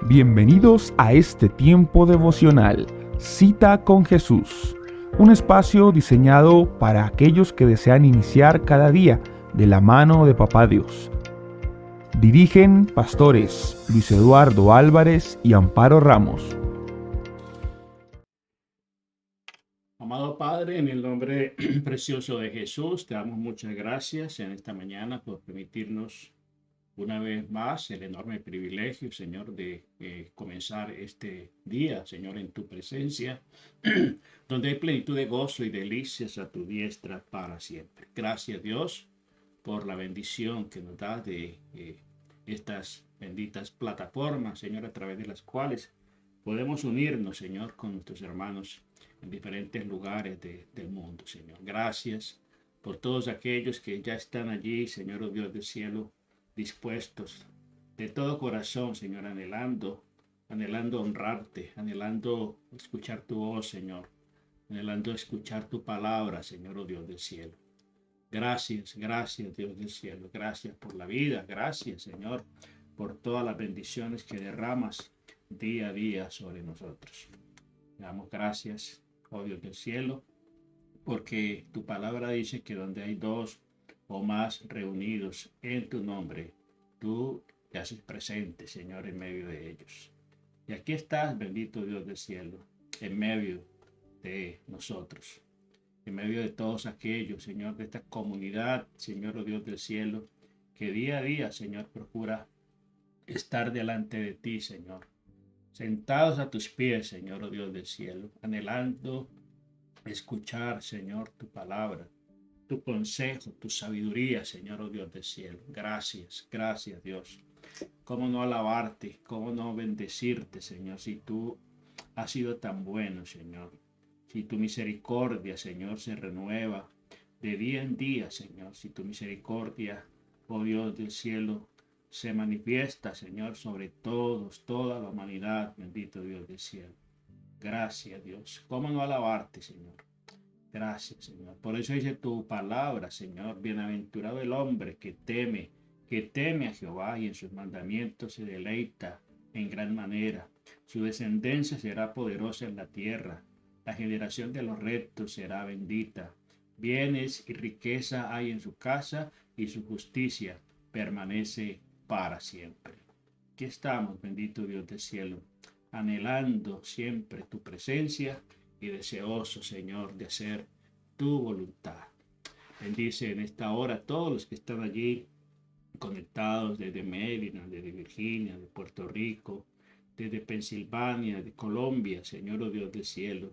Bienvenidos a este tiempo devocional, Cita con Jesús, un espacio diseñado para aquellos que desean iniciar cada día de la mano de Papá Dios. Dirigen pastores Luis Eduardo Álvarez y Amparo Ramos. Amado Padre, en el nombre precioso de Jesús, te damos muchas gracias en esta mañana por permitirnos una vez más el enorme privilegio, Señor, de comenzar este día, Señor, en tu presencia, donde hay plenitud de gozo y delicias a tu diestra para siempre. Gracias, Dios, por la bendición que nos da de estas benditas plataformas, Señor, a través de las cuales podemos unirnos, Señor, con nuestros hermanos en diferentes lugares del mundo, Señor. Gracias por todos aquellos que ya están allí, Señor, oh Dios del cielo, dispuestos de todo corazón, Señor, anhelando honrarte, anhelando escuchar tu voz, Señor, anhelando escuchar tu palabra, Señor, oh Dios del cielo. Gracias, Dios del cielo, gracias por la vida, gracias, Señor, por todas las bendiciones que derramas día a día sobre nosotros. Damos gracias, oh Dios del cielo, porque tu palabra dice que donde hay dos o más reunidos en tu nombre, tú te haces presente, Señor, en medio de ellos. Y aquí estás, bendito Dios del cielo, en medio de nosotros, en medio de todos aquellos, Señor, de esta comunidad, Señor, oh Dios del cielo, que día a día, Señor, procura estar delante de ti, Señor, sentados a tus pies, Señor, oh Dios del cielo, anhelando escuchar, Señor, tu palabra, tu consejo, tu sabiduría, Señor, oh Dios del cielo. Gracias, Dios. ¿Cómo no alabarte? ¿Cómo no bendecirte, Señor? Si tú has sido tan bueno, Señor. Si tu misericordia, Señor, se renueva de día en día, Señor. Si tu misericordia, oh Dios del cielo, se manifiesta, Señor, sobre todos, toda la humanidad, bendito Dios del cielo. Gracias, Dios. ¿Cómo no alabarte, Señor? Gracias, Señor. Por eso dice tu palabra, Señor, bienaventurado el hombre que teme a Jehová y en sus mandamientos se deleita en gran manera. Su descendencia será poderosa en la tierra. La generación de los rectos será bendita. Bienes y riqueza hay en su casa y su justicia permanece para siempre. Aquí estamos, bendito Dios del cielo, anhelando siempre tu presencia y deseoso, Señor, de hacer tu voluntad. Bendice en esta hora a todos los que están allí conectados desde Maryland, desde Virginia, de Puerto Rico, desde Pensilvania, de Colombia, Señor, oh Dios del cielo.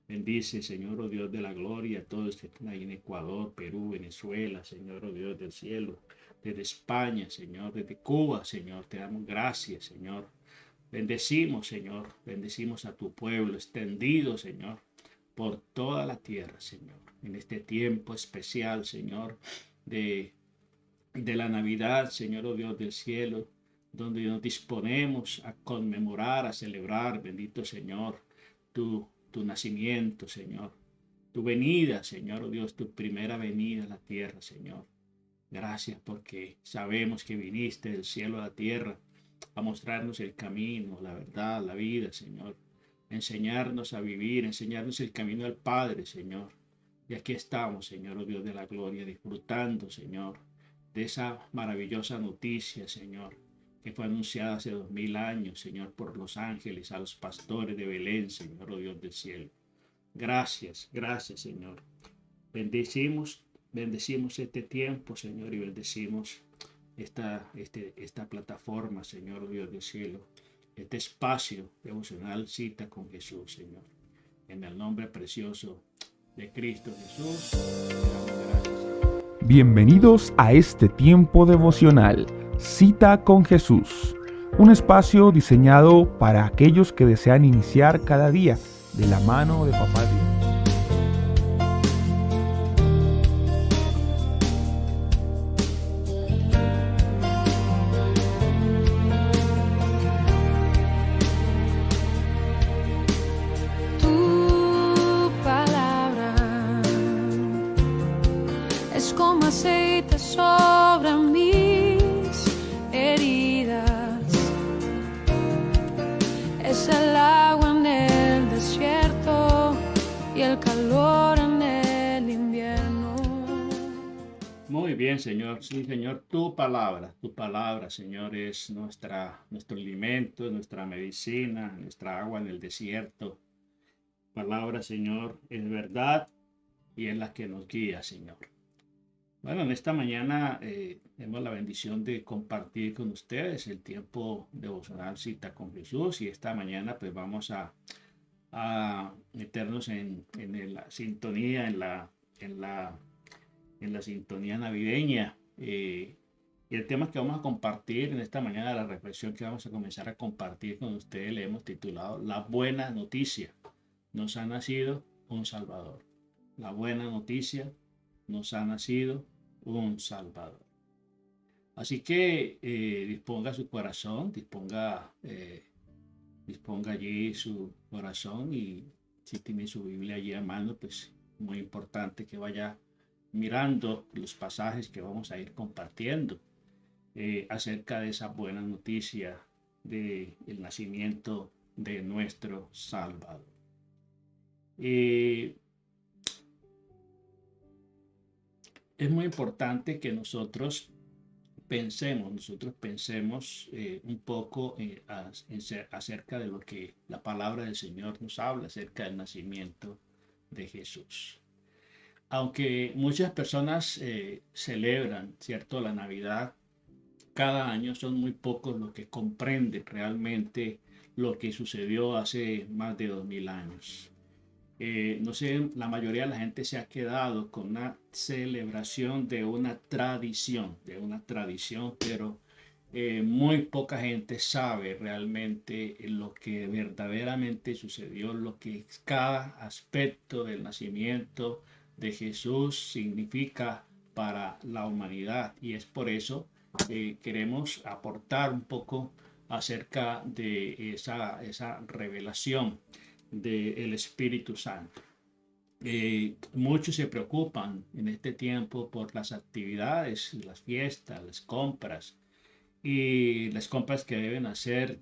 Bendice, Señor, oh Dios de la gloria, a todos que están ahí en Ecuador, Perú, Venezuela, Señor, oh Dios del cielo, desde España, Señor, desde Cuba, Señor, te damos gracias, Señor. Bendecimos, Señor, bendecimos a tu pueblo extendido, Señor, por toda la tierra, Señor, en este tiempo especial, Señor, de la Navidad, Señor, oh Dios del cielo, donde nos disponemos a conmemorar, a celebrar, bendito Señor, tu nacimiento, Señor, tu venida, Señor, oh Dios, tu primera venida a la tierra, Señor. Gracias porque sabemos que viniste del cielo a la tierra a mostrarnos el camino, la verdad, la vida, Señor. Enseñarnos a vivir, enseñarnos el camino al Padre, Señor. Y aquí estamos, Señor, oh Dios de la gloria, disfrutando, Señor, de esa maravillosa noticia, Señor, que fue anunciada hace 2000 años, Señor, por los ángeles, a los pastores de Belén, Señor, oh Dios del cielo. Gracias, Señor. Bendecimos este tiempo, Señor, y bendecimos esta plataforma, Señor, Dios del cielo, este espacio devocional Cita con Jesús, Señor. En el nombre precioso de Cristo Jesús, te damos gracias. Bienvenidos a este tiempo devocional, Cita con Jesús, un espacio diseñado para aquellos que desean iniciar cada día de la mano de Papá Dios. Como aceite sobre mis heridas, bien, Señor. Sí, Señor, tu palabra, Señor, es nuestro alimento, nuestra medicina, nuestra agua en el desierto. Palabra, Señor, es verdad y es la que nos guía, Señor. Bueno, en esta mañana tenemos la bendición de compartir con ustedes el tiempo devocional Cita con Jesús y esta mañana pues vamos a meternos en la sintonía, en la, en la sintonía navideña. Y el tema que vamos a compartir en esta mañana, la reflexión que vamos a comenzar a compartir con ustedes, le hemos titulado La buena noticia. Nos ha nacido un Salvador. La buena noticia, nos ha nacido un Salvador. Así que disponga su corazón, disponga allí su corazón y si tiene su Biblia allí a mano, pues muy importante que vaya mirando los pasajes que vamos a ir compartiendo acerca de esa buena noticia del nacimiento de nuestro Salvador. Es muy importante que nosotros pensemos un poco acerca de lo que la palabra del Señor nos habla acerca del nacimiento de Jesús. Aunque muchas personas celebran, ¿cierto?, la Navidad cada año, son muy pocos los que comprenden realmente lo que sucedió hace más de 2000 años. No sé, la mayoría de la gente se ha quedado con una celebración de una tradición, pero muy poca gente sabe realmente lo que verdaderamente sucedió, lo que cada aspecto del nacimiento de Jesús significa para la humanidad. Y es por eso que queremos aportar un poco acerca de esa revelación del Espíritu Santo. Muchos se preocupan en este tiempo por las actividades, las fiestas, las compras que deben hacer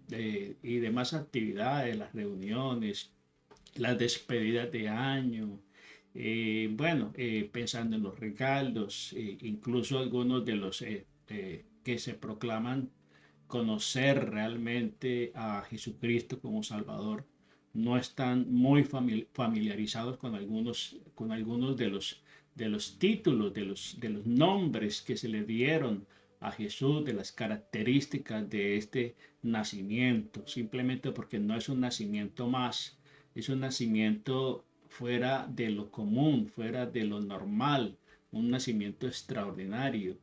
y demás actividades, las reuniones, las despedidas de año. Pensando en los regalos, incluso algunos de los que se proclaman conocer realmente a Jesucristo como Salvador no están muy familiarizados con algunos de los títulos, de los nombres que se le dieron a Jesús, de las características de este nacimiento, simplemente porque no es un nacimiento más, es un nacimiento fuera de lo común, fuera de lo normal, un nacimiento extraordinario.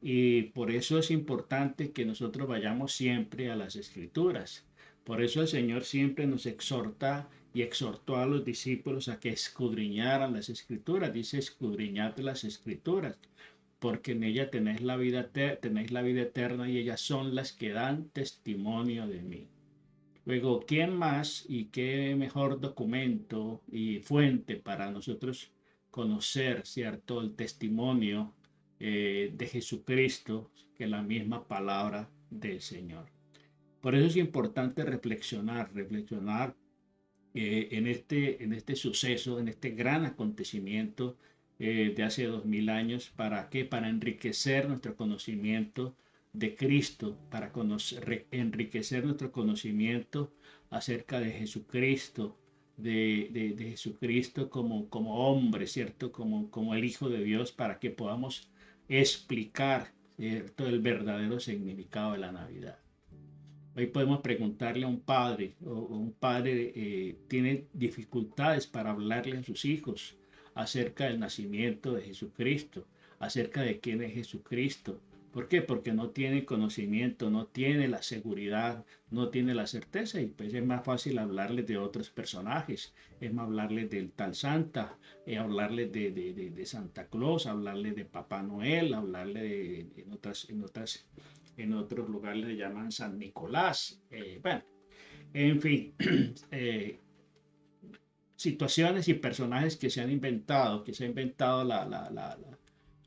Y por eso es importante que nosotros vayamos siempre a las Escrituras. Por eso el Señor siempre nos exhorta y exhortó a los discípulos a que escudriñaran las Escrituras. Dice, escudriñad las Escrituras, porque en ella tenéis la vida eterna y ellas son las que dan testimonio de mí. Luego, ¿quién más y qué mejor documento y fuente para nosotros conocer, cierto, el testimonio de Jesucristo que la misma palabra del Señor? Por eso es importante reflexionar en este suceso, en este gran acontecimiento de hace 2000 años. ¿Para qué? Para enriquecer nuestro conocimiento de Cristo, para enriquecer nuestro conocimiento acerca de Jesucristo, de Jesucristo como hombre, ¿cierto? Como el Hijo de Dios, para que podamos explicar, ¿cierto?, el verdadero significado de la Navidad. Hoy podemos preguntarle a un padre, o un padre tiene dificultades para hablarle a sus hijos acerca del nacimiento de Jesucristo, acerca de quién es Jesucristo. ¿Por qué? Porque no tiene conocimiento, no tiene la seguridad, no tiene la certeza, y pues es más fácil hablarles de otros personajes, es más hablarles del tal Santa, hablarles de Santa Claus, hablarles de Papá Noel, hablarles en otros lugares le llaman San Nicolás. En fin, situaciones y personajes que se han inventado,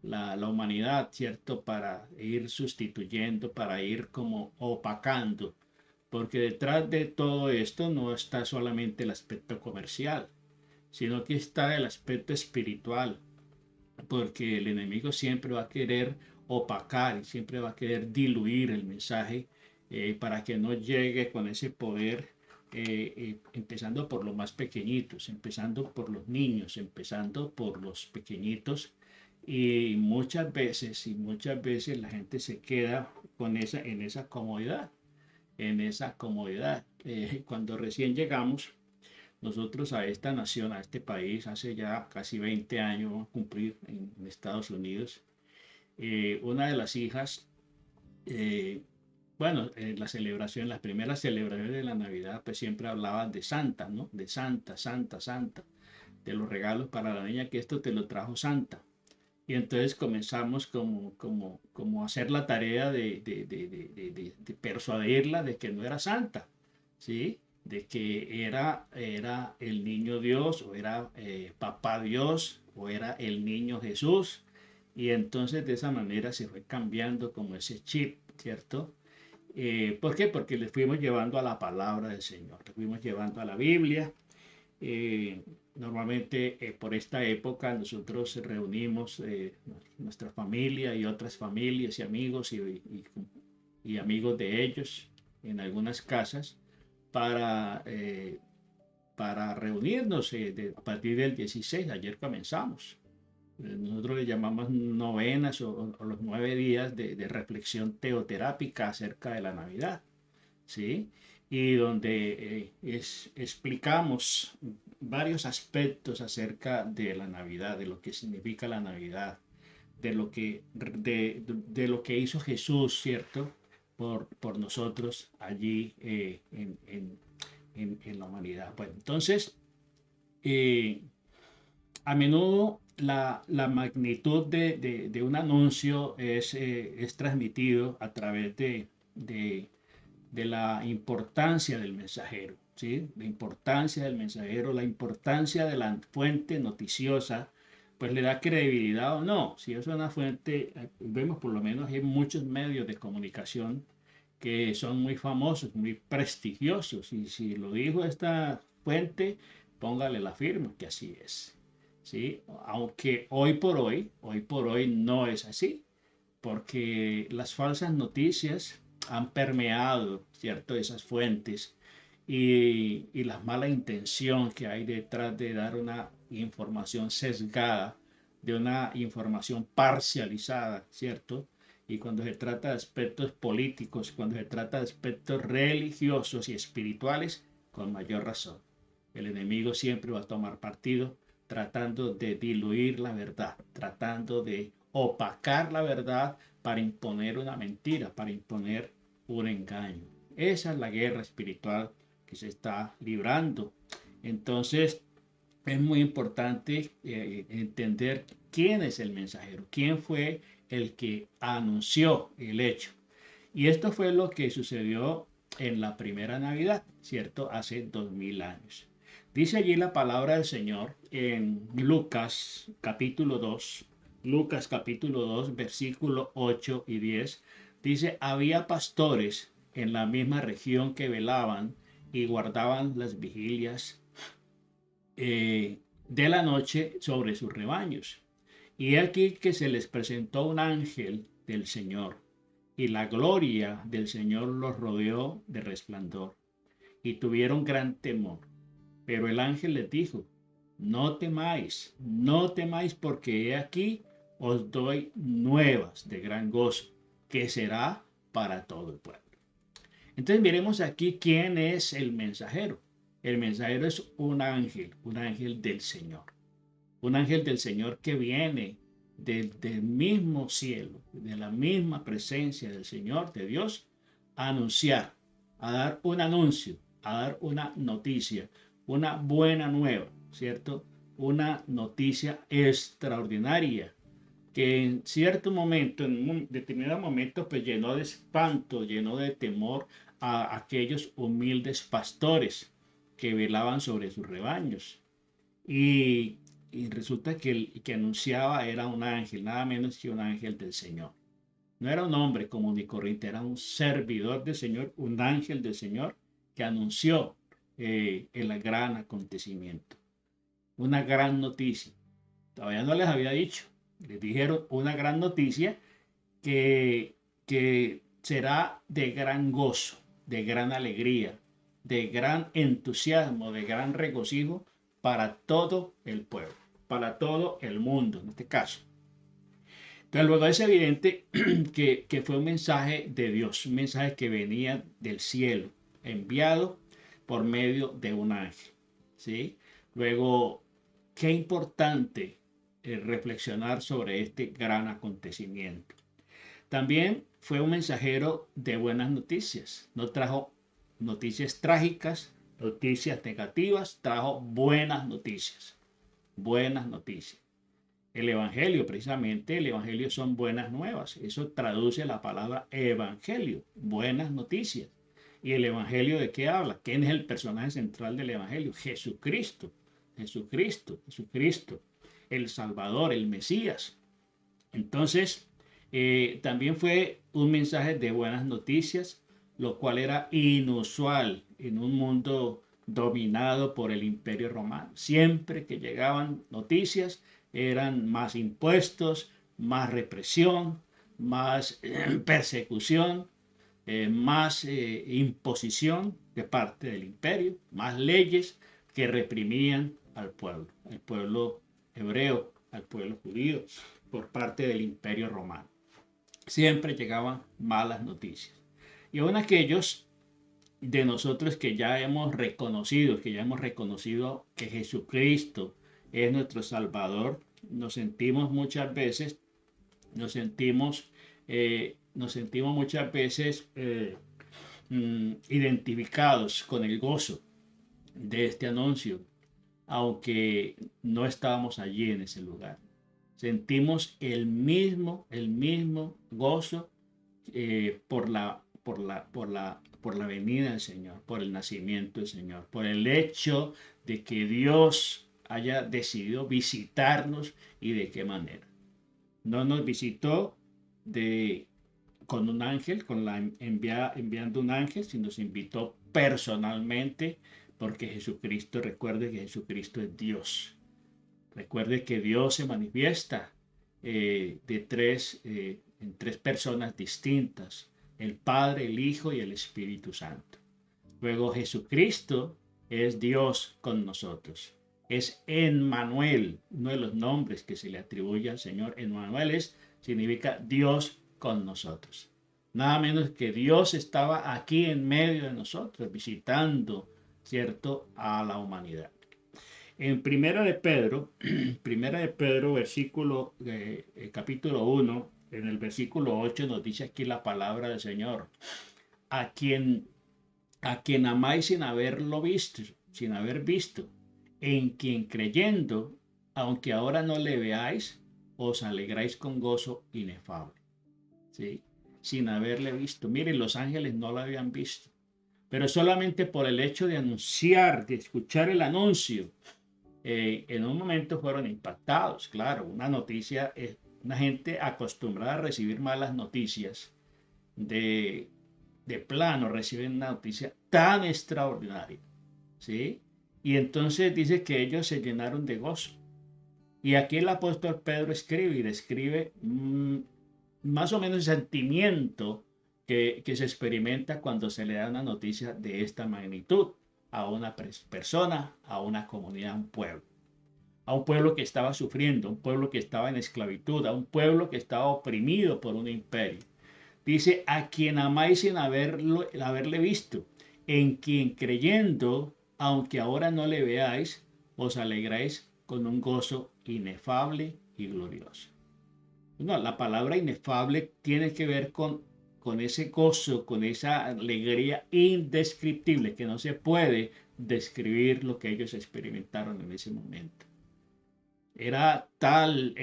la humanidad, ¿cierto? Para ir sustituyendo, para ir como opacando. Porque detrás de todo esto no está solamente el aspecto comercial, sino que está el aspecto espiritual. porque el enemigo siempre va a querer opacar y siempre va a querer diluir el mensaje para que no llegue con ese poder, empezando por los más pequeñitos, empezando por los niños, empezando por los pequeñitos. Y muchas veces la gente se queda en esa comodidad, en esa comodidad. Cuando recién llegamos nosotros a esta nación, a este país, hace ya casi 20 años, vamos a cumplir en Estados Unidos, una de las hijas, eh, bueno, en la celebración, las primeras celebraciones de la Navidad, pues siempre hablaban de Santa, ¿no? De Santa, Santa, Santa, de los regalos para la niña, que esto te lo trajo Santa. Y entonces comenzamos como a hacer la tarea de persuadirla de que no era santa, ¿sí? De que era el niño Dios, o era papá Dios, o era el niño Jesús. Y entonces de esa manera se fue cambiando como ese chip, ¿cierto? ¿Por qué? Porque le fuimos llevando a la palabra del Señor, le fuimos llevando a la Biblia. eh, Normalmente por esta época nosotros reunimos nuestra familia y otras familias y amigos y amigos de ellos en algunas casas para, eh, para reunirnos a partir del 16. Ayer comenzamos. Nosotros le llamamos novenas o los 9 días de reflexión teoterápica acerca de la Navidad. ¿Sí? Y donde explicamos varios aspectos acerca de la Navidad, de lo que significa la Navidad, de lo que hizo Jesús, ¿cierto? Por nosotros allí en la humanidad. Bueno, entonces, eh, a menudo la magnitud de un anuncio es transmitido a través de la importancia del mensajero, ¿sí? La importancia del mensajero, la importancia de la fuente noticiosa, pues le da credibilidad o no. Si es una fuente, vemos por lo menos hay muchos medios de comunicación que son muy famosos, muy prestigiosos, y si lo dijo esta fuente, póngale la firma, que así es, ¿sí? Aunque hoy por hoy no es así, porque las falsas noticias han permeado, ¿cierto?, esas fuentes y la mala intención que hay detrás de dar una información sesgada, de una información parcializada, ¿cierto? Y cuando se trata de aspectos políticos, cuando se trata de aspectos religiosos y espirituales, con mayor razón. El enemigo siempre va a tomar partido tratando de diluir la verdad, tratando de opacar la verdad para imponer una mentira, para imponer un engaño. Esa es la guerra espiritual que se está librando. Entonces, es muy importante entender quién es el mensajero, quién fue el que anunció el hecho. Y esto fue lo que sucedió en la primera Navidad, ¿cierto? Hace 2000 años. Dice allí la palabra del Señor en Lucas capítulo 2, versículo 8 y 10. Dice, había pastores en la misma región que velaban y guardaban las vigilias de la noche sobre sus rebaños. Y aquí que se les presentó un ángel del Señor, y la gloria del Señor los rodeó de resplandor, y tuvieron gran temor. Pero el ángel les dijo, no temáis, no temáis, porque he aquí os doy nuevas de gran gozo, que será para todo el pueblo. Entonces miremos aquí quién es el mensajero. El mensajero es un ángel del Señor. Un ángel del Señor que viene del mismo cielo, de la misma presencia del Señor, de Dios, a anunciar, a dar un anuncio, a dar una noticia, una buena nueva, ¿cierto? Una noticia extraordinaria que en cierto momento, en un determinado momento, pues llenó de espanto, llenó de temor a aquellos humildes pastores que velaban sobre sus rebaños. Y, y resulta que el que anunciaba era un ángel, nada menos que un ángel del Señor. No era un hombre común y corriente, era un servidor del Señor, un ángel del Señor que anunció el gran acontecimiento, una gran noticia. Todavía no les había dicho, Les dijeron una gran noticia que será de gran gozo, de gran alegría, de gran entusiasmo, de gran regocijo para todo el pueblo, para todo el mundo en este caso. Entonces luego es evidente que fue un mensaje de Dios, un mensaje que venía del cielo, enviado por medio de un ángel. ¿Sí? Luego, qué importante reflexionar sobre este gran acontecimiento. También fue un mensajero de buenas noticias. No trajo noticias trágicas, noticias negativas, trajo buenas noticias. Buenas noticias. El Evangelio, precisamente, el Evangelio son buenas nuevas. Eso traduce la palabra Evangelio, buenas noticias. ¿Y el Evangelio de qué habla? ¿Quién es el personaje central del Evangelio? Jesucristo, Jesucristo, Jesucristo, el Salvador, el Mesías. Entonces, también fue un mensaje de buenas noticias, lo cual era inusual en un mundo dominado por el Imperio Romano. Siempre que llegaban noticias, eran más impuestos, más represión, más persecución, más imposición de parte del imperio, más leyes que reprimían al pueblo hebreo, al pueblo judío, por parte del imperio romano. Siempre llegaban malas noticias. Y aún aquellos de nosotros que ya hemos reconocido que Jesucristo es nuestro Salvador, nos sentimos muchas veces identificados con el gozo de este anuncio, aunque no estábamos allí en ese lugar. Sentimos el mismo gozo por la venida del Señor, por el nacimiento del Señor, por el hecho de que Dios haya decidido visitarnos y de qué manera. No nos visitó con un ángel, enviando un ángel, sino nos invitó personalmente, porque Jesucristo, recuerde que Jesucristo es Dios. Recuerde que Dios se manifiesta en tres personas distintas, el Padre, el Hijo y el Espíritu Santo. Luego Jesucristo es Dios con nosotros. Es Emmanuel, uno de los nombres que se le atribuye al Señor. Emmanuel significa Dios con nosotros. Nada menos que Dios estaba aquí en medio de nosotros, visitando, ¿cierto?, a la humanidad. En Primera de Pedro, capítulo 1, en el versículo 8 nos dice aquí la palabra del Señor. A quien amáis sin haberlo visto, sin haber visto, en quien creyendo, aunque ahora no le veáis, os alegráis con gozo inefable. ¿Sí? Sin haberle visto. Miren, los ángeles no lo habían visto, pero solamente por el hecho de anunciar, de escuchar el anuncio, en un momento fueron impactados. Claro, una noticia, una gente acostumbrada a recibir malas noticias, de plano reciben una noticia tan extraordinaria, ¿sí? Y entonces dice que ellos se llenaron de gozo. Y aquí el apóstol Pedro escribe y describe más o menos el sentimiento que se experimenta cuando se le da una noticia de esta magnitud a una persona, a una comunidad, a un pueblo que estaba sufriendo, un pueblo que estaba en esclavitud, a un pueblo que estaba oprimido por un imperio. Dice, a quien amáis sin haberle visto, en quien creyendo, aunque ahora no le veáis, os alegráis con un gozo inefable y glorioso. No, la palabra inefable tiene que ver con ese gozo, con esa alegría indescriptible, que no se puede describir lo que ellos experimentaron en ese momento. Era tal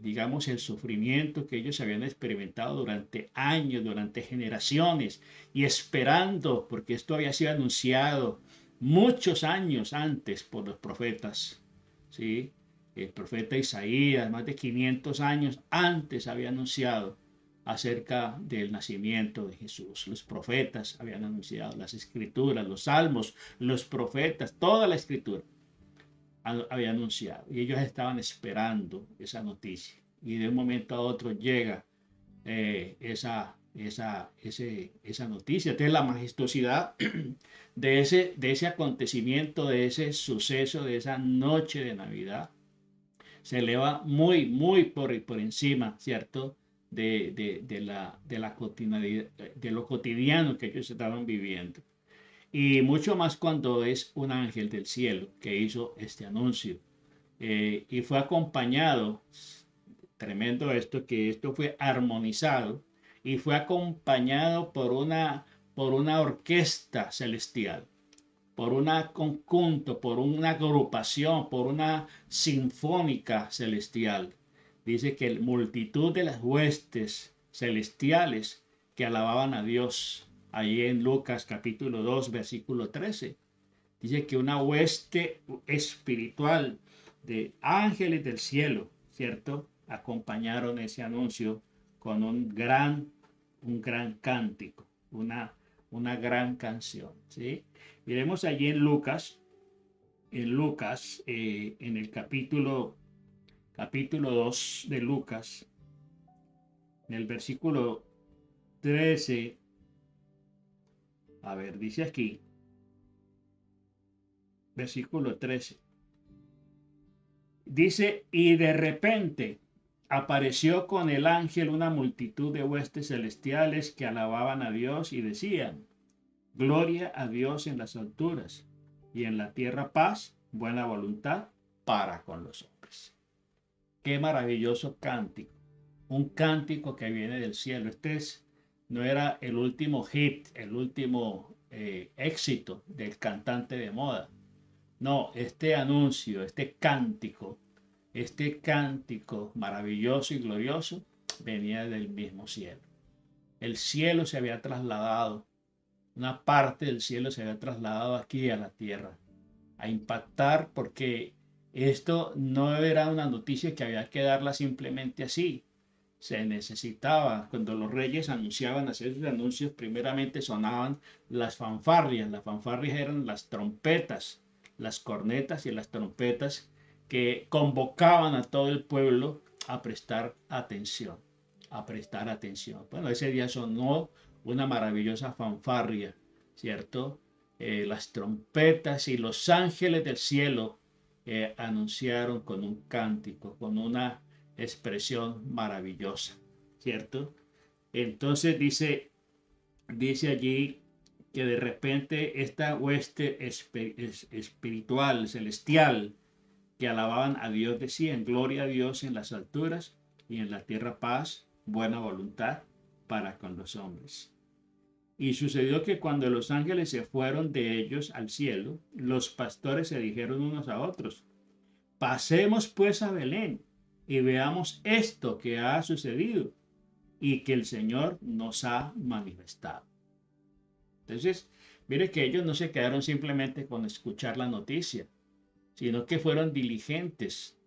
digamos, el sufrimiento que ellos habían experimentado durante años, durante generaciones, y esperando, porque esto había sido anunciado muchos años antes por los profetas, ¿sí? El profeta Isaías, más de 500 años antes, había anunciado acerca del nacimiento de Jesús. Los profetas habían anunciado, las escrituras, los salmos, los profetas, toda la escritura había anunciado, y ellos estaban esperando esa noticia. y de un momento a otro llega esa noticia. Entonces la majestuosidad de ese acontecimiento, de ese suceso, de esa noche de Navidad, se eleva muy, muy por encima, ¿cierto? De la cotidianidad, de lo cotidiano que ellos estaban viviendo. Y mucho más cuando es un ángel del cielo que hizo este anuncio. Y fue acompañado, tremendo esto, que esto fue armonizado y fue acompañado por una orquesta celestial, por un conjunto, por una agrupación, por una sinfónica celestial. Dice que multitud de las huestes celestiales que alababan a Dios, allí en Lucas capítulo 2, versículo 13. Dice que una hueste espiritual de ángeles del cielo, ¿cierto? Acompañaron ese anuncio con un gran cántico, una gran canción, ¿sí? Miremos allí en Lucas, en el capítulo 2 de Lucas, en el versículo 13, a ver, dice aquí, versículo 13, dice, y de repente apareció con el ángel una multitud de huestes celestiales que alababan a Dios y decían, gloria a Dios en las alturas y en la tierra paz, buena voluntad para con los hombres. Qué maravilloso cántico, un cántico que viene del cielo. No era el último hit, el último éxito del cantante de moda. No, este cántico maravilloso y glorioso venía del mismo cielo. El cielo se había trasladado, una parte del cielo se había trasladado aquí a la tierra, a impactar, porque esto no era una noticia que había que darla simplemente así. Se necesitaba, cuando los reyes anunciaban, hacer sus anuncios, primeramente sonaban las fanfarrias. Las fanfarrias eran las trompetas, las cornetas y las trompetas que convocaban a todo el pueblo a prestar atención, a prestar atención. Bueno, ese día sonó una maravillosa fanfarria, ¿cierto? Las trompetas y los ángeles del cielo anunciaron con un cántico, con una expresión maravillosa, ¿cierto? Entonces dice allí que de repente esta hueste espiritual, celestial, que alababan a Dios, decían, gloria a Dios en las alturas y en la tierra paz, buena voluntad para con los hombres. Y sucedió que cuando los ángeles se fueron de ellos al cielo, los pastores se dijeron unos a otros, pasemos pues a Belén y veamos esto que ha sucedido y que el Señor nos ha manifestado. Entonces, mire que ellos no se quedaron simplemente con escuchar la noticia, sino que fueron diligentes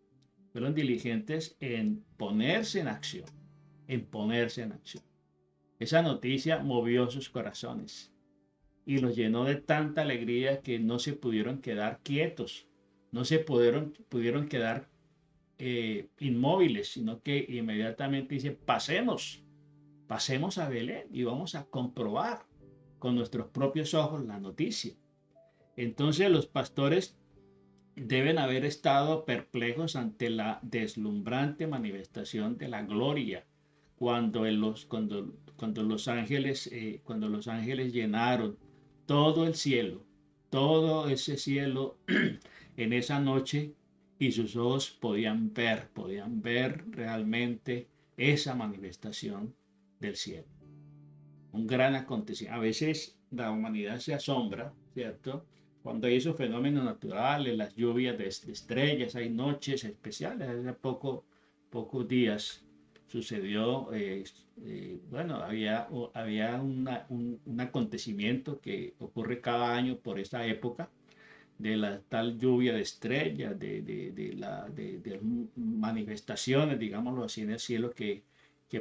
en ponerse en acción, Esa noticia movió sus corazones y los llenó de tanta alegría que no se pudieron quedar quietos, no se pudieron quedar inmóviles, sino que inmediatamente dice, pasemos a Belén y vamos a comprobar con nuestros propios ojos la noticia. Entonces los pastores deben haber estado perplejos ante la deslumbrante manifestación de la gloria cuando los ángeles llenaron todo el cielo, todo ese cielo en esa noche, y sus ojos podían ver realmente esa manifestación del cielo. Un gran acontecimiento. A veces la humanidad se asombra, ¿cierto? Cuando hay esos fenómenos naturales, las lluvias de estrellas, hay noches especiales. Hace pocos días sucedió, bueno, había un acontecimiento que ocurre cada año por esta época, de la tal lluvia de estrellas, de manifestaciones, digámoslo así, en el cielo que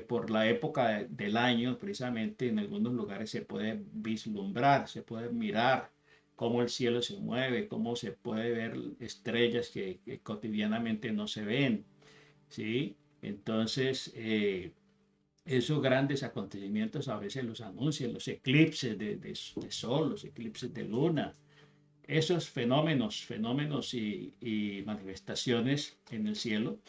por la época del año, precisamente en algunos lugares se puede vislumbrar, se puede mirar cómo el cielo se mueve, cómo se puede ver estrellas que cotidianamente no se ven, ¿sí? Entonces, esos grandes acontecimientos a veces los anuncian, los eclipses de sol, los eclipses de luna, esos fenómenos y manifestaciones en el cielo,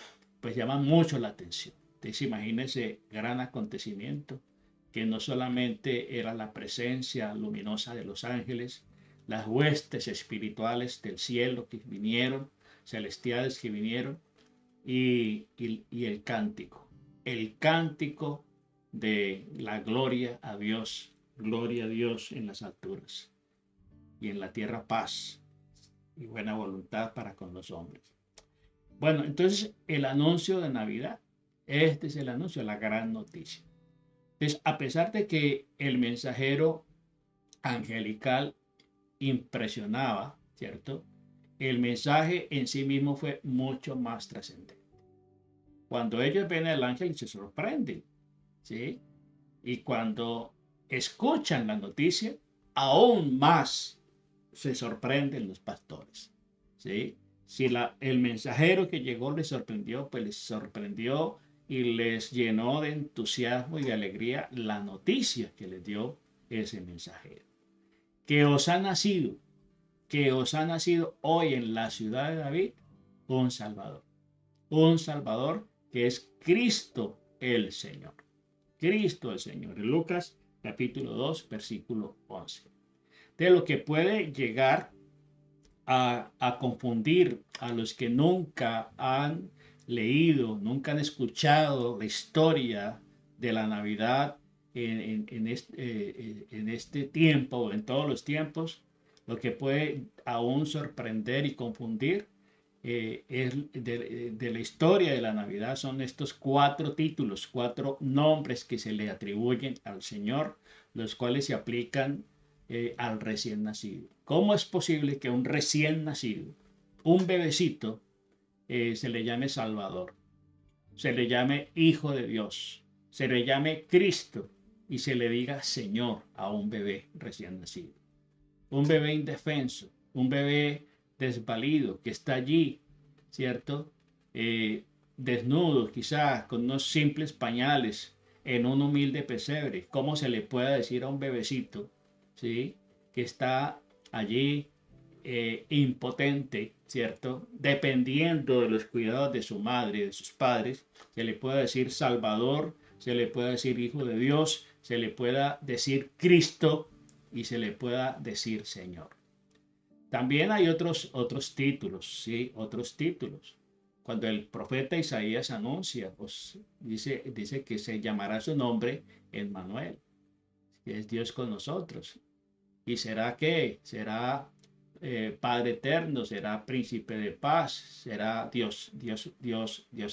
pues llaman mucho la atención. Entonces imagina ese gran acontecimiento, que no solamente era la presencia luminosa de los ángeles, las huestes espirituales del cielo que vinieron, celestiales que vinieron, y el cántico de la gloria a Dios en las alturas y en la tierra paz y buena voluntad para con los hombres. Bueno, entonces el anuncio de Navidad, este es el anuncio, la gran noticia. Entonces, a pesar de que el mensajero angelical impresionaba, ¿cierto? El mensaje en sí mismo fue mucho más trascendente. Cuando ellos ven al ángel se sorprenden, ¿sí? Y cuando escuchan la noticia, aún más se sorprenden los pastores, ¿sí? Si el mensajero que llegó les sorprendió, pues les sorprendió y les llenó de entusiasmo y de alegría la noticia que les dio ese mensajero. Que os ha nacido, que os ha nacido hoy en la ciudad de David un Salvador que es Cristo el Señor. Cristo el Señor. En Lucas capítulo 2, versículo 11. De lo que puede llegar a confundir a los que nunca han leído, nunca han escuchado la historia de la Navidad en este tiempo o en todos los tiempos, lo que puede aún sorprender y confundir es de la historia de la Navidad son estos 4 títulos, 4 nombres que se le atribuyen al Señor, los cuales se aplican al recién nacido. ¿Cómo es posible que un recién nacido, un bebecito, se le llame Salvador, se le llame Hijo de Dios, se le llame Cristo y se le diga Señor a un bebé recién nacido? Un bebé indefenso, un bebé desvalido que está allí, ¿cierto? Desnudo, quizás con unos simples pañales en un humilde pesebre. ¿Cómo se le puede decir a un bebecito, ¿sí? Que está allí impotente, ¿cierto? Dependiendo de los cuidados de su madre, de sus padres, se le puede decir Salvador, se le puede decir Hijo de Dios, se le pueda decir Cristo y se le pueda decir Señor. También hay otros títulos, ¿sí? Otros títulos. Cuando el profeta Isaías anuncia, pues dice que se llamará su nombre Emmanuel, que es Dios con nosotros. ¿Y será qué? Será Padre eterno, será príncipe de paz, será Dios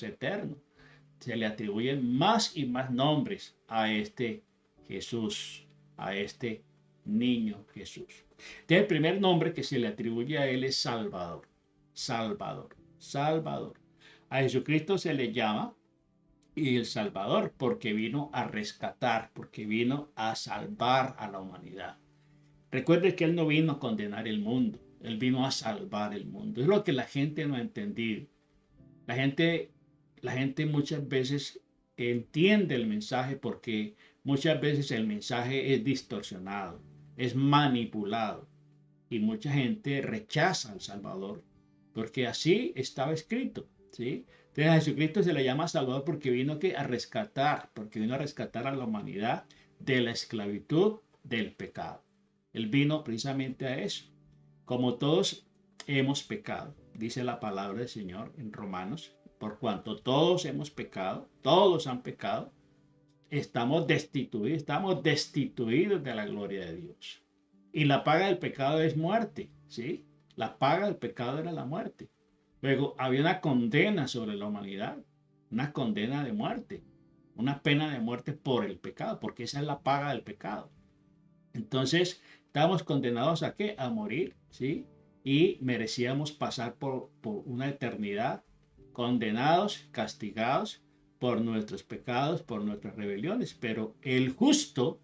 eterno. Se le atribuyen más y más nombres a este Jesús, a este niño Jesús. Entonces, el primer nombre que se le atribuye a él es Salvador. Salvador, Salvador. A Jesucristo se le llama y el Salvador porque vino a rescatar, porque vino a salvar a la humanidad. Recuerde que Él no vino a condenar el mundo, Él vino a salvar el mundo. Es lo que la gente no ha entendido. La gente muchas veces entiende el mensaje porque muchas veces el mensaje es distorsionado, es manipulado y mucha gente rechaza al Salvador porque así estaba escrito, ¿sí? Entonces a Jesucristo se le llama Salvador porque vino a rescatar, porque vino a rescatar a la humanidad de la esclavitud del pecado. Él vino precisamente a eso. Como todos hemos pecado, dice la palabra del Señor en Romanos, por cuanto todos hemos pecado, todos han pecado, estamos destituidos de la gloria de Dios. Y la paga del pecado es muerte, ¿sí? La paga del pecado era la muerte. Luego había una condena sobre la humanidad, una condena de muerte, una pena de muerte por el pecado, porque esa es la paga del pecado. Entonces, estábamos condenados a qué? A morir, ¿sí? Y merecíamos pasar por una eternidad condenados, castigados por nuestros pecados, por nuestras rebeliones. Pero el justo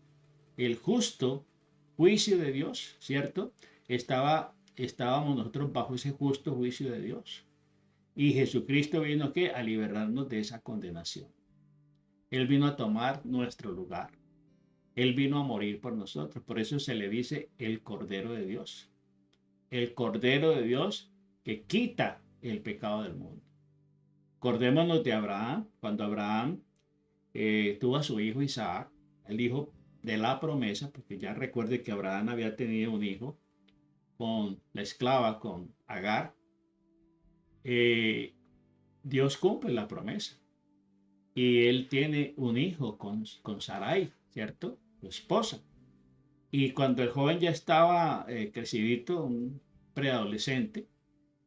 juicio de Dios, ¿cierto? Estábamos nosotros bajo ese justo juicio de Dios. Y Jesucristo vino ¿qué? A liberarnos de esa condenación. Él vino a tomar nuestro lugar. Él vino a morir por nosotros. Por eso se le dice el Cordero de Dios. El Cordero de Dios que quita el pecado del mundo. Acordémonos de Abraham, cuando Abraham tuvo a su hijo Isaac, el hijo de la promesa, porque ya recuerde que Abraham había tenido un hijo con la esclava, con Agar. Dios cumple la promesa y él tiene un hijo con Sarai, ¿cierto? Su esposa. Y cuando el joven ya estaba crecidito, un preadolescente,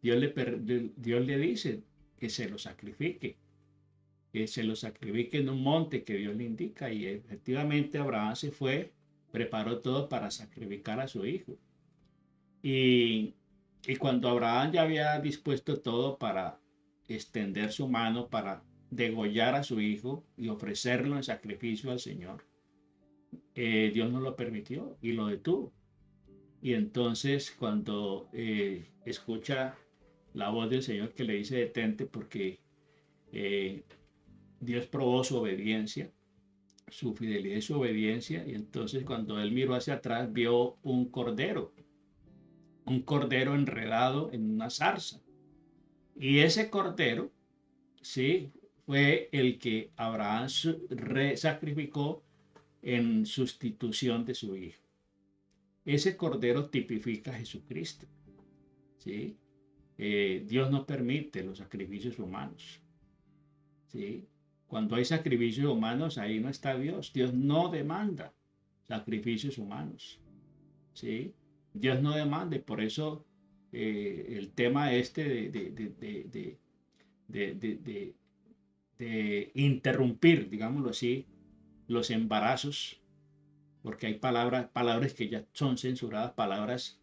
Dios le dice que se lo sacrifique, en un monte que Dios le indica. Y efectivamente Abraham se fue, preparó todo para sacrificar a su hijo. Y cuando Abraham ya había dispuesto todo para extender su mano para degollar a su hijo y ofrecerlo en sacrificio al Señor, Dios no lo permitió y lo detuvo. Y entonces cuando escucha la voz del Señor que le dice detente porque Dios probó su obediencia, su fidelidad y su obediencia, y entonces cuando él miró hacia atrás vio un cordero enredado en una zarza. Y ese cordero, sí, fue el que Abraham sacrificó en sustitución de su hijo. Ese cordero tipifica a Jesucristo, ¿sí? Dios no permite los sacrificios humanos, ¿sí? Cuando hay sacrificios humanos, ahí no está Dios. Dios no demanda sacrificios humanos, ¿sí? Dios no demanda, y por eso el tema este de interrumpir, digámoslo así, los embarazos, porque hay palabras que ya son censuradas, palabras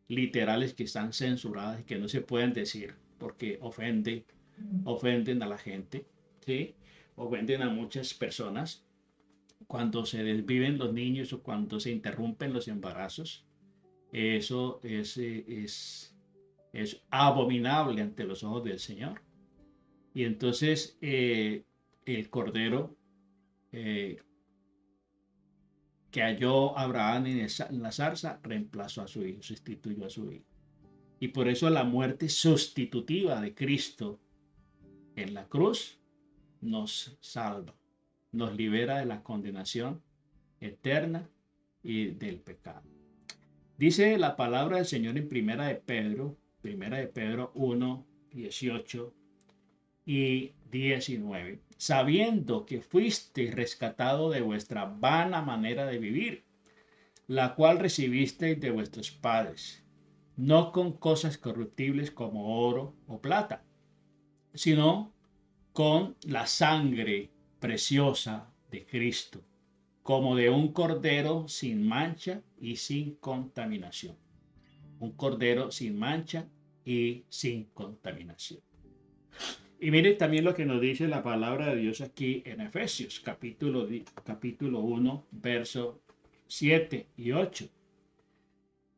literales que están censuradas y que no se pueden decir porque ofenden a la gente, ¿sí? Ofenden a muchas personas cuando se desviven los niños o cuando se interrumpen los embarazos. Eso es abominable ante los ojos del Señor. Y entonces el cordero que halló Abraham en la zarza reemplazó a su hijo, sustituyó a su hijo. Y por eso la muerte sustitutiva de Cristo en la cruz nos salva, nos libera de la condenación eterna y del pecado. Dice la palabra del Señor en Primera de Pedro 1, 18 y 19. Sabiendo que fuisteis rescatado de vuestra vana manera de vivir, la cual recibisteis de vuestros padres, no con cosas corruptibles como oro o plata, sino con la sangre preciosa de Cristo, como de un cordero sin mancha y sin contaminación. Un cordero sin mancha y sin contaminación. Y miren también lo que nos dice la palabra de Dios aquí en Efesios, capítulo 1, verso 7 y 8.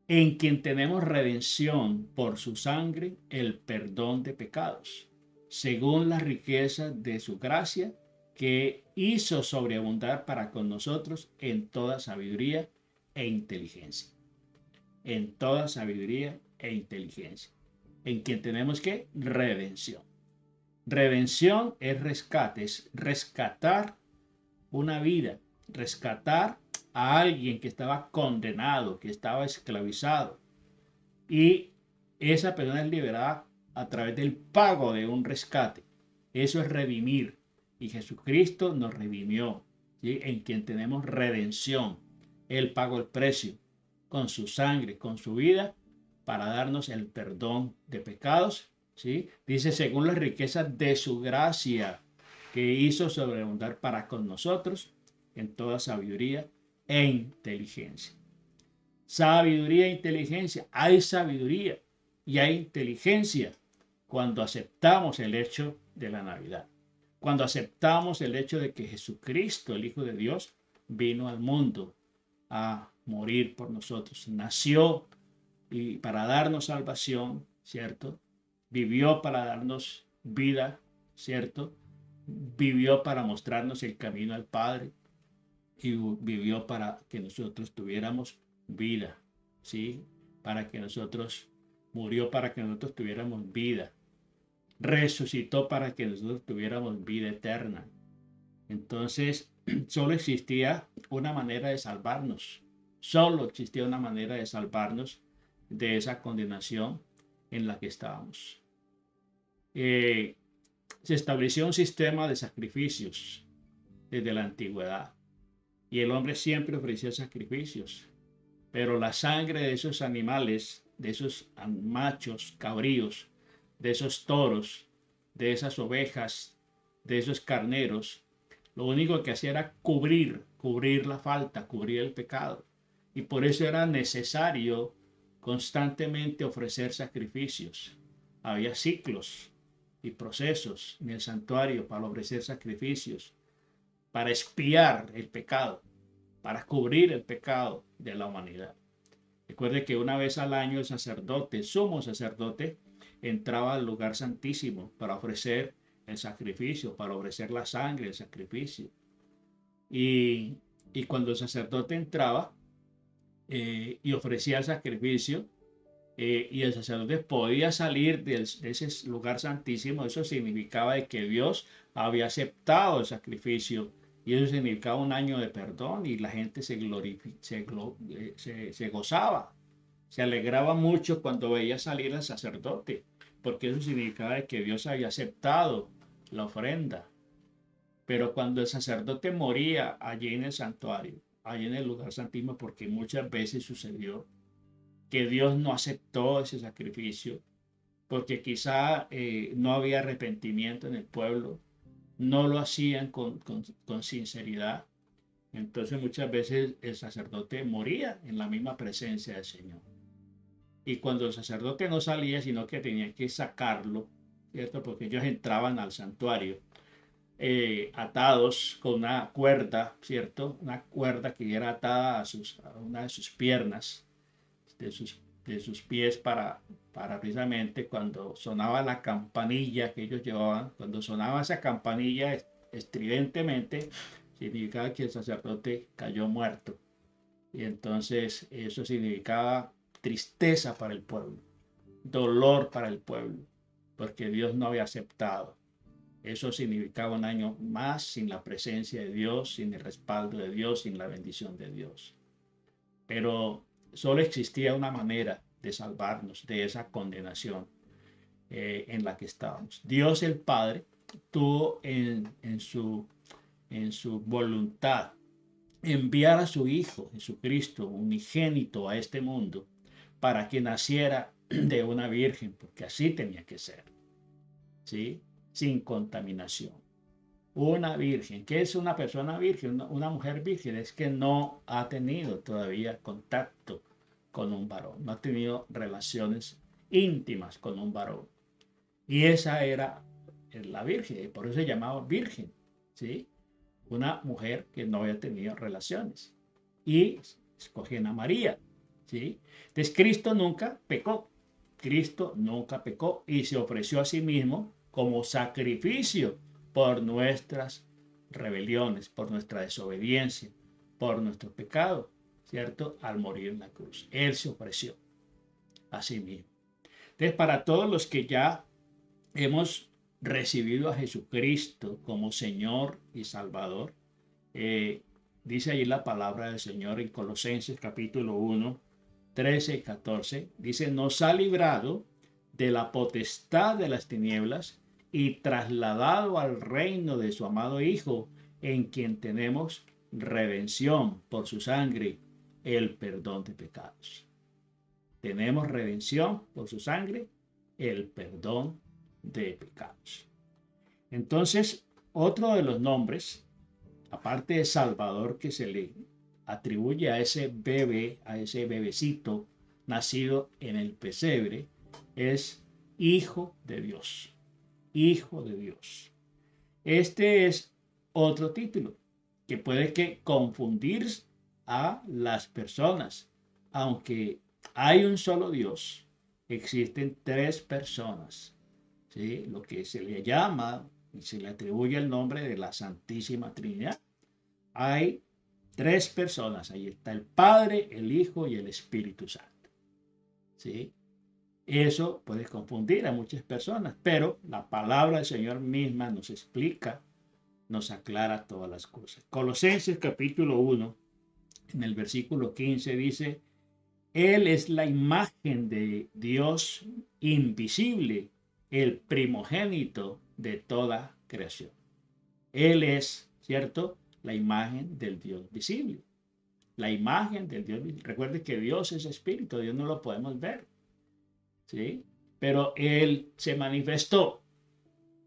En quien tenemos redención por su sangre, el perdón de pecados, según la riqueza de su gracia, que hizo sobreabundar para con nosotros en toda sabiduría e inteligencia. En toda sabiduría e inteligencia. En quien tenemos ¿qué? Redención. Redención es rescate, es rescatar una vida, rescatar a alguien que estaba condenado, que estaba esclavizado. Y esa persona es liberada a través del pago de un rescate. Eso es redimir. Y Jesucristo nos redimió, ¿sí? En quien tenemos redención. Él pagó el precio con su sangre, con su vida, para darnos el perdón de pecados, ¿sí? Dice, según las riquezas de su gracia, que hizo sobreabundar para con nosotros en toda sabiduría e inteligencia. Sabiduría e inteligencia. Hay sabiduría y hay inteligencia cuando aceptamos el hecho de la Navidad. Cuando aceptamos el hecho de que Jesucristo, el Hijo de Dios, vino al mundo a morir por nosotros. Nació y para darnos salvación, ¿cierto? Vivió para darnos vida, ¿cierto? Vivió para mostrarnos el camino al Padre y vivió para que nosotros tuviéramos vida, ¿sí? Para que nosotros, murió para que nosotros tuviéramos vida, resucitó para que nosotros tuviéramos vida eterna. Entonces, solo existía una manera de salvarnos, solo existía una manera de salvarnos de esa condenación en la que estábamos. Se estableció un sistema de sacrificios desde la antigüedad y el hombre siempre ofrecía sacrificios, pero la sangre de esos animales, de esos machos cabríos, de esos toros, de esas ovejas, de esos carneros, lo único que hacía era cubrir la falta, cubrir el pecado. Y por eso era necesario constantemente ofrecer sacrificios. Había ciclos y procesos en el santuario para ofrecer sacrificios, para expiar el pecado, para cubrir el pecado de la humanidad. Recuerde que una vez al año el sacerdote, el sumo sacerdote, entraba al lugar santísimo para ofrecer el sacrificio, para ofrecer la sangre, el sacrificio. Y cuando el sacerdote entraba y ofrecía el sacrificio, y el sacerdote podía salir de ese lugar santísimo, eso significaba de que Dios había aceptado el sacrificio y eso significaba un año de perdón y la gente se gozaba, se alegraba mucho cuando veía salir al sacerdote, porque eso significaba de que Dios había aceptado la ofrenda. Pero cuando el sacerdote moría allí en el santuario, allí en el lugar santísimo, porque muchas veces sucedió que Dios no aceptó ese sacrificio, porque quizá no había arrepentimiento en el pueblo, no lo hacían con sinceridad. Entonces muchas veces el sacerdote moría en la misma presencia del Señor. Y cuando el sacerdote no salía, sino que tenía que sacarlo, ¿cierto? Porque ellos entraban al santuario atados con una cuerda, ¿cierto? Una cuerda que era atada a una de sus piernas, de sus pies para precisamente cuando sonaba la campanilla que ellos llevaban, cuando sonaba esa campanilla estridentemente, significaba que el sacerdote cayó muerto. Y entonces eso significaba tristeza para el pueblo, dolor para el pueblo, porque Dios no había aceptado. Eso significaba un año más sin la presencia de Dios, sin el respaldo de Dios, sin la bendición de Dios. Pero solo existía una manera de salvarnos de esa condenación en la que estábamos. Dios el Padre tuvo en su voluntad enviar a su Hijo Jesucristo unigénito a este mundo para que naciera de una virgen, porque así tenía que ser, ¿sí? Sin contaminación. Una virgen. ¿Qué es una persona virgen? Una mujer virgen es que no ha tenido todavía contacto con un varón, no ha tenido relaciones íntimas con un varón. Y esa era la virgen, y por eso se llamaba virgen, ¿sí? Una mujer que no había tenido relaciones. Y escogían a María, ¿sí? Entonces Cristo nunca pecó. Cristo nunca pecó y se ofreció a sí mismo como sacrificio por nuestras rebeliones, por nuestra desobediencia, por nuestro pecado, ¿cierto? Al morir en la cruz. Él se ofreció a sí mismo. Entonces, para todos los que ya hemos recibido a Jesucristo como Señor y Salvador, dice allí la palabra del Señor en Colosenses capítulo 1, 13 y 14, dice, nos ha librado de la potestad de las tinieblas y trasladado al reino de su amado Hijo, en quien tenemos redención por su sangre, el perdón de pecados. Tenemos redención por su sangre, el perdón de pecados. Entonces, otro de los nombres, aparte de Salvador, que se le atribuye a ese bebé, a ese bebecito nacido en el pesebre, es Hijo de Dios. Hijo de Dios. Este es otro título que puede que confundir a las personas. Aunque hay un solo Dios, existen tres personas ¿sí? Lo que se le llama y se le atribuye el nombre de la Santísima Trinidad. Hay tres personas, ahí está el Padre, el Hijo y el Espíritu Santo, ¿sí? Eso puede confundir a muchas personas, pero la palabra del Señor misma nos explica, nos aclara todas las cosas. Colosenses capítulo 1, en el versículo 15 dice, Él es la imagen de Dios invisible, el primogénito de toda creación. Él es, ¿cierto?, la imagen del Dios visible. La imagen del Dios visible. Recuerde que Dios es espíritu, Dios no lo podemos ver, ¿sí? Pero Él se manifestó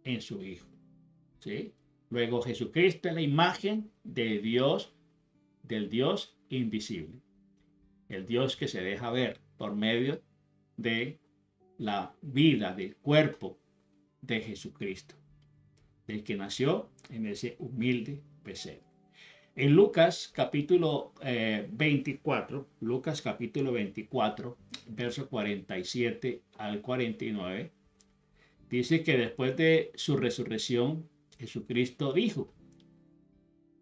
en su Hijo, ¿sí? Luego Jesucristo es la imagen de Dios, del Dios invisible. El Dios que se deja ver por medio de la vida, del cuerpo de Jesucristo, del que nació en ese humilde pesebre. En Lucas capítulo 24, verso 47 al 49, dice que después de su resurrección, Jesucristo dijo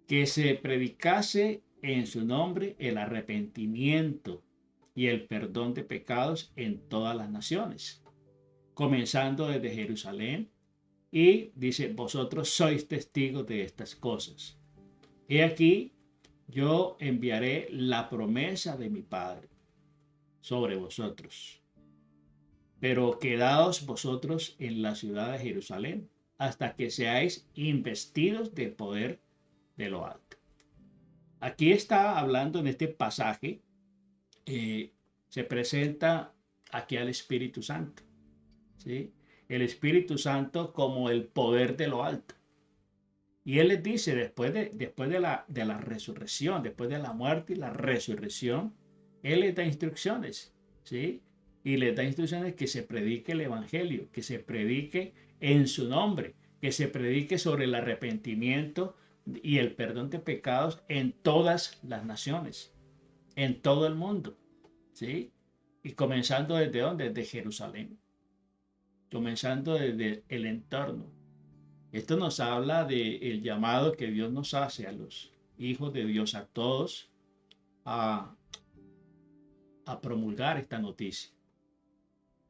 que se predicase en su nombre el arrepentimiento y el perdón de pecados en todas las naciones, comenzando desde Jerusalén, y dice, vosotros sois testigos de estas cosas. He aquí, yo enviaré la promesa de mi Padre sobre vosotros, pero quedaos vosotros en la ciudad de Jerusalén hasta que seáis investidos de poder de lo alto. Aquí está hablando en este pasaje, se presenta aquí al Espíritu Santo, ¿sí? El Espíritu Santo como el poder de lo alto. Y Él les dice, después de la resurrección, después de la muerte y la resurrección, Él les da instrucciones, ¿sí? Y les da instrucciones que se predique el Evangelio, que se predique en su nombre, que se predique sobre el arrepentimiento y el perdón de pecados en todas las naciones, en todo el mundo, ¿sí? Y comenzando desde ¿dónde? Desde Jerusalén, comenzando desde el entorno. Esto nos habla del llamado que Dios nos hace a los hijos de Dios, a todos, a, a promulgar esta noticia,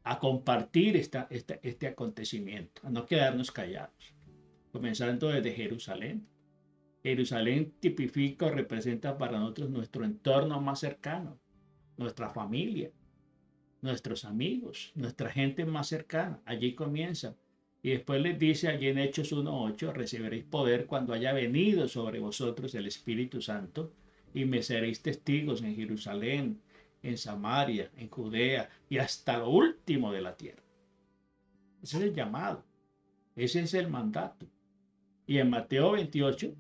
a compartir este acontecimiento, a no quedarnos callados. Comenzando desde Jerusalén. Jerusalén tipifica o representa para nosotros nuestro entorno más cercano, nuestra familia, nuestros amigos, nuestra gente más cercana. Allí comienza. Y después les dice allí en Hechos 1:8, recibiréis poder cuando haya venido sobre vosotros el Espíritu Santo y me seréis testigos en Jerusalén, en Samaria, en Judea y hasta lo último de la tierra. Ese es el llamado, ese es el mandato. Y en Mateo 28,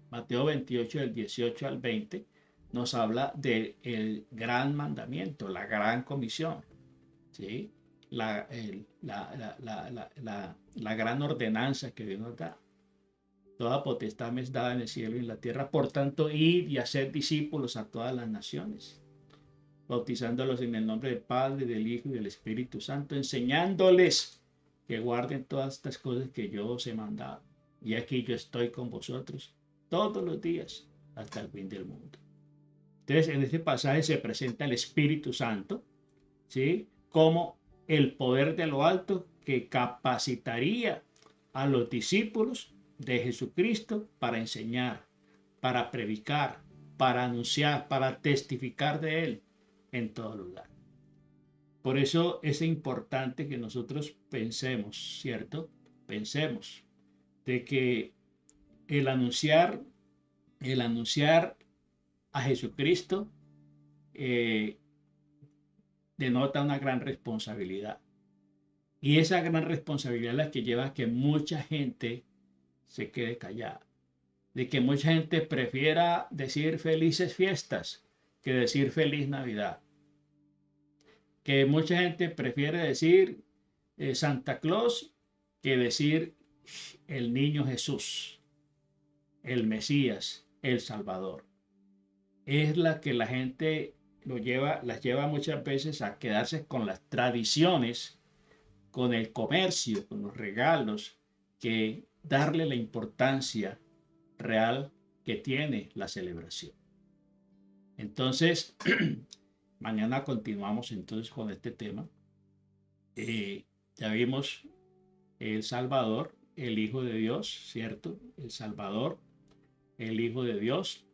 Mateo 28 del 18 al 20, nos habla del gran mandamiento, la gran comisión, ¿sí? La gran ordenanza que Dios nos da. Toda potestad me es dada en el cielo y en la tierra, por tanto, id y hacer discípulos a todas las naciones, bautizándolos en el nombre del Padre, del Hijo y del Espíritu Santo, enseñándoles que guarden todas estas cosas que yo os he mandado. Y aquí yo estoy con vosotros todos los días hasta el fin del mundo. Entonces, en este pasaje se presenta el Espíritu Santo, ¿sí?, como el poder de lo alto que capacitaría a los discípulos de Jesucristo para enseñar, para predicar, para anunciar, para testificar de Él en todo lugar. Por eso es importante que nosotros pensemos, ¿cierto? Pensemos de que el anunciar a Jesucristo denota una gran responsabilidad. Y esa gran responsabilidad es la que lleva a que mucha gente se quede callada. De que mucha gente prefiera decir felices fiestas que decir feliz Navidad. Que mucha gente prefiere decir Santa Claus que decir el niño Jesús, el Mesías, el Salvador. Es la que la gente las lleva muchas veces a quedarse con las tradiciones con el comercio, con los regalos, que darle la importancia real que tiene la celebración. Entonces, mañana continuamos entonces con este tema. Ya vimos el Salvador, el Hijo de Dios, ¿cierto? El Salvador, el Hijo de Dios.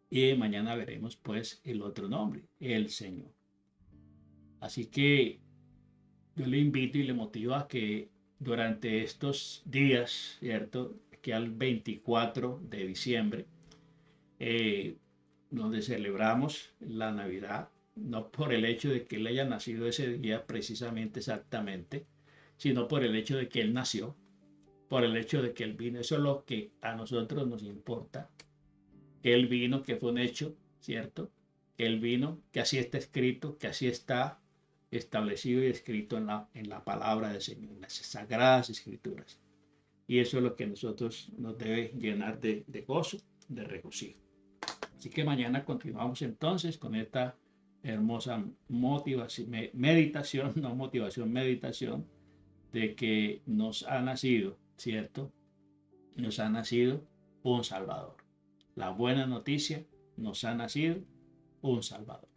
Y mañana veremos pues el otro nombre, el Señor. Así que yo le invito y le motivo a que durante estos días, ¿cierto? Que al 24 de diciembre, donde celebramos la Navidad, no por el hecho de que Él haya nacido ese día precisamente exactamente, sino por el hecho de que Él nació, por el hecho de que Él vino. Eso es lo que a nosotros nos importa, que Él vino, que fue un hecho, ¿cierto? Que Él vino, que así está escrito, que así está establecido y escrito en la palabra del Señor, en las sagradas escrituras. Y eso es lo que a nosotros nos debe llenar de gozo, de regocijo. Así que mañana continuamos entonces con esta hermosa motivación, meditación, no motivación, meditación, de que nos ha nacido, ¿cierto? Nos ha nacido un Salvador. La buena noticia, nos ha nacido un Salvador.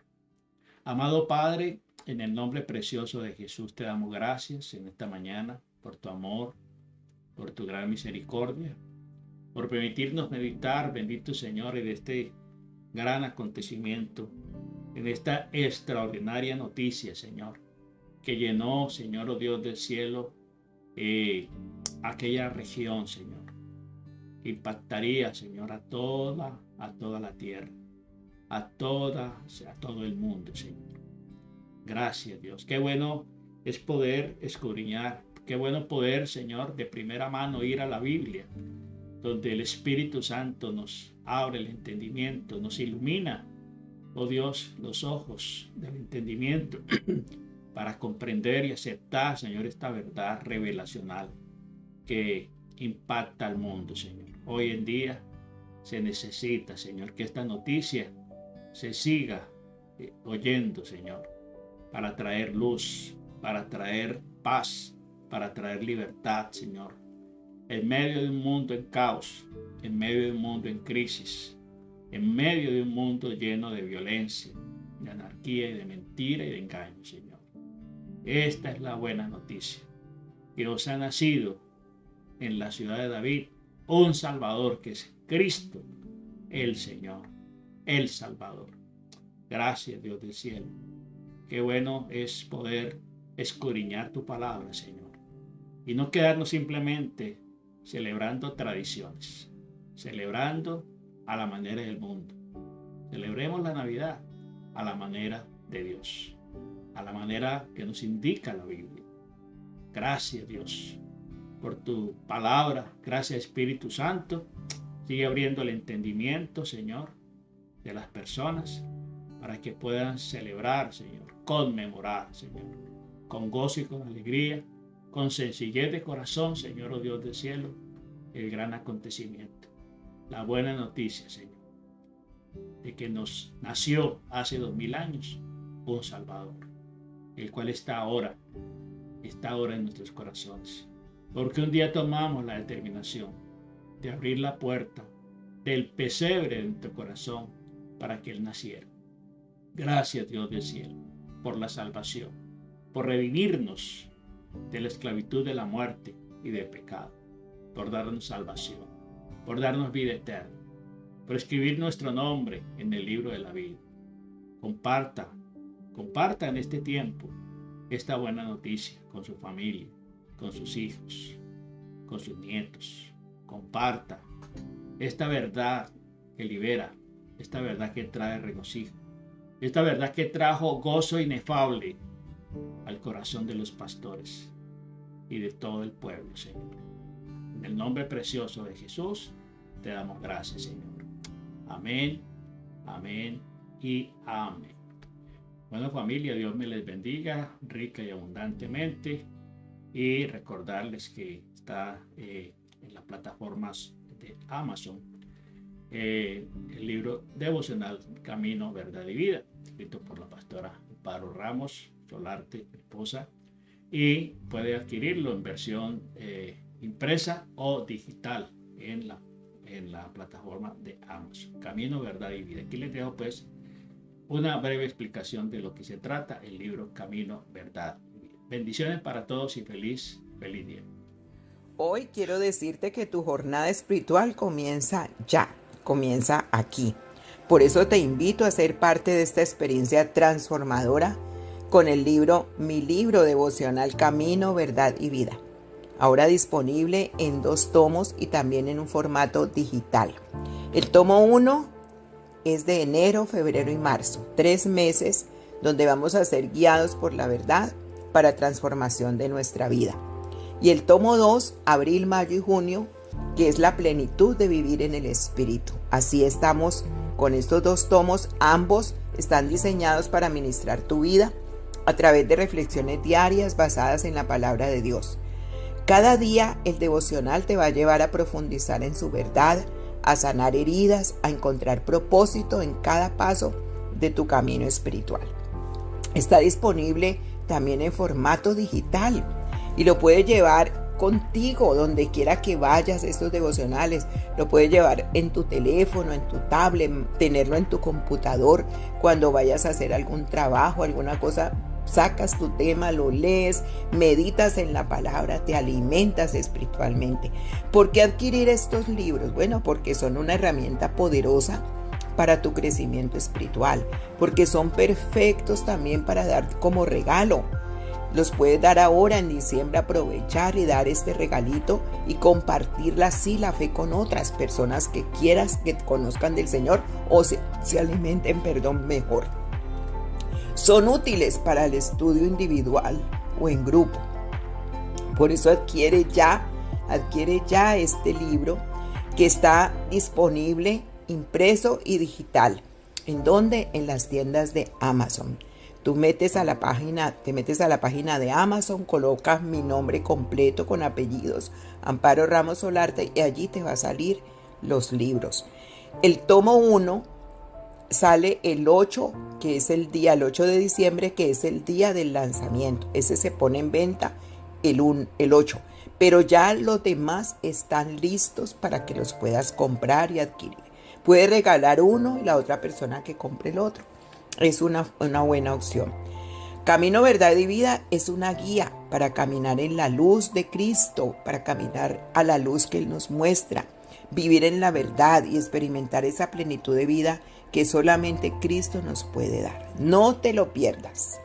Amado Padre, en el nombre precioso de Jesús te damos gracias en esta mañana por tu amor, por tu gran misericordia, por permitirnos meditar, bendito Señor, en este gran acontecimiento, en esta extraordinaria noticia, Señor, que llenó, Señor, oh Dios del cielo, aquella región, Señor, que impactaría, Señor, a toda la tierra, a todo el mundo, Señor. Gracias, Dios. Qué bueno es poder escudriñar, qué bueno poder, Señor, de primera mano ir a la Biblia, donde el Espíritu Santo nos abre el entendimiento, nos ilumina, oh Dios, los ojos del entendimiento para comprender y aceptar, Señor, esta verdad revelacional que impacta al mundo, Señor. Hoy en día se necesita, Señor, que esta noticia se siga oyendo, Señor, para traer luz, para traer paz, para traer libertad, Señor. En medio de un mundo en caos, en medio de un mundo en crisis, en medio de un mundo lleno de violencia, de anarquía y de mentira y de engaño, Señor. Esta es la buena noticia, que os ha nacido en la ciudad de David un Salvador, que es Cristo, el Señor, el Salvador. Gracias, Dios del cielo. Qué bueno es poder escudriñar tu palabra, Señor, y no quedarnos simplemente celebrando tradiciones, celebrando a la manera del mundo. Celebremos la Navidad a la manera de Dios, a la manera que nos indica la Biblia. Gracias, Dios, por tu palabra. Gracias, Espíritu Santo. Sigue abriendo el entendimiento, Señor, de las personas para que puedan celebrar, Señor, conmemorar, Señor, con gozo y con alegría, con sencillez de corazón, Señor, oh Dios del cielo, el gran acontecimiento, la buena noticia, Señor, de que nos nació hace 2000 años un Salvador, el cual está ahora en nuestros corazones, porque un día tomamos la determinación de abrir la puerta del pesebre de nuestro corazón para que Él naciera. Gracias, Dios del cielo, por la salvación, por redimirnos de la esclavitud de la muerte y del pecado, por darnos salvación, por darnos vida eterna, por escribir nuestro nombre en el libro de la vida. Comparta en este tiempo esta buena noticia con su familia, con sus hijos, con sus nietos. Comparta esta verdad que libera, esta verdad que trae regocijo, esta verdad que trajo gozo inefable al corazón de los pastores y de todo el pueblo, Señor. En el nombre precioso de Jesús, te damos gracias, Señor. Amén, amén y amén. Bueno, familia, Dios me les bendiga rica y abundantemente. Y recordarles que está en las plataformas de Amazon el libro devocional Camino, Verdad y Vida, escrito por la pastora Amparo Ramos Solarte, mi esposa, y puede adquirirlo en versión impresa o digital en la plataforma de Amazon. Camino, Verdad y Vida. Aquí les dejo pues una breve explicación de lo que se trata el libro Camino, Verdad y Vida. Bendiciones para todos y feliz día. Hoy quiero decirte que tu jornada espiritual comienza ya, comienza aquí. Por eso te invito a ser parte de esta experiencia transformadora con el libro Mi libro devocional Camino, Verdad y Vida. Ahora disponible en 2 tomos y también en un formato digital. El tomo 1 es de enero, febrero y marzo, 3 meses donde vamos a ser guiados por la verdad para transformación de nuestra vida. Y el tomo 2, abril, mayo y junio, que es la plenitud de vivir en el Espíritu. Así estamos con estos 2 tomos, ambos están diseñados para ministrar tu vida a través de reflexiones diarias basadas en la palabra de Dios. Cada día el devocional te va a llevar a profundizar en su verdad, a sanar heridas, a encontrar propósito en cada paso de tu camino espiritual. Está disponible también en formato digital y lo puedes llevar contigo donde quiera que vayas. Estos devocionales lo puedes llevar en tu teléfono, en tu tablet, tenerlo en tu computador cuando vayas a hacer algún trabajo, alguna cosa. Sacas tu tema, lo lees, meditas en la palabra, te alimentas espiritualmente. ¿Por qué adquirir estos libros? Bueno, porque son una herramienta poderosa para tu crecimiento espiritual, porque son perfectos también para dar como regalo. Los puedes dar ahora en diciembre, aprovechar y dar este regalito y compartirla así la fe con otras personas que quieras que conozcan del Señor o se alimenten, mejor. Son útiles para el estudio individual o en grupo. Por eso adquiere ya este libro que está disponible impreso y digital. ¿En dónde? En las tiendas de Amazon. Te metes a la página de Amazon, colocas mi nombre completo con apellidos, Amparo Ramos Solarte, y allí te va a salir los libros. El tomo 1 sale el 8, que es el 8 de diciembre, que es el día del lanzamiento. Ese se pone en venta el 8. Pero ya los demás están listos para que los puedas comprar y adquirir. Puedes regalar uno y la otra persona que compre el otro. Es una buena opción. Camino, Verdad y Vida es una guía para caminar en la luz de Cristo, para caminar a la luz que Él nos muestra. Vivir en la verdad y experimentar esa plenitud de vida que solamente Cristo nos puede dar. No te lo pierdas.